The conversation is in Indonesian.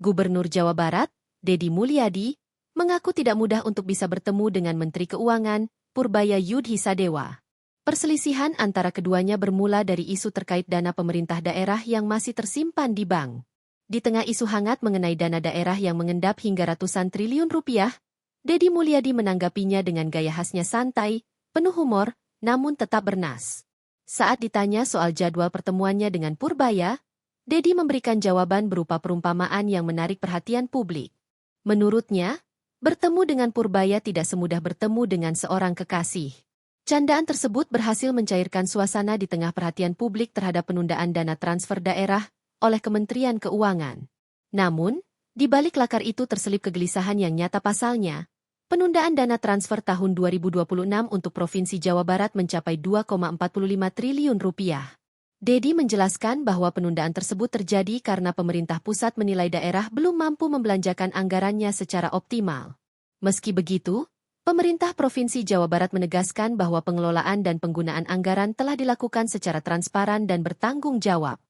Gubernur Jawa Barat, Deddy Mulyadi, mengaku tidak mudah untuk bisa bertemu dengan Menteri Keuangan, Purbaya Yudhisadewa. Perselisihan antara keduanya bermula dari isu terkait dana pemerintah daerah yang masih tersimpan di bank. Di tengah isu hangat mengenai dana daerah yang mengendap hingga ratusan triliun rupiah, Deddy Mulyadi menanggapinya dengan gaya khasnya santai, penuh humor, namun tetap bernas. Saat ditanya soal jadwal pertemuannya dengan Purbaya, Deddy memberikan jawaban berupa perumpamaan yang menarik perhatian publik. Menurutnya, bertemu dengan Purbaya tidak semudah bertemu dengan seorang kekasih. Candaan tersebut berhasil mencairkan suasana di tengah perhatian publik terhadap penundaan dana transfer daerah oleh Kementerian Keuangan. Namun, di balik lakar itu terselip kegelisahan yang nyata pasalnya. Penundaan dana transfer tahun 2026 untuk Provinsi Jawa Barat mencapai 2,45 triliun rupiah. Deddy menjelaskan bahwa penundaan tersebut terjadi karena pemerintah pusat menilai daerah belum mampu membelanjakan anggarannya secara optimal. Meski begitu, pemerintah Provinsi Jawa Barat menegaskan bahwa pengelolaan dan penggunaan anggaran telah dilakukan secara transparan dan bertanggung jawab.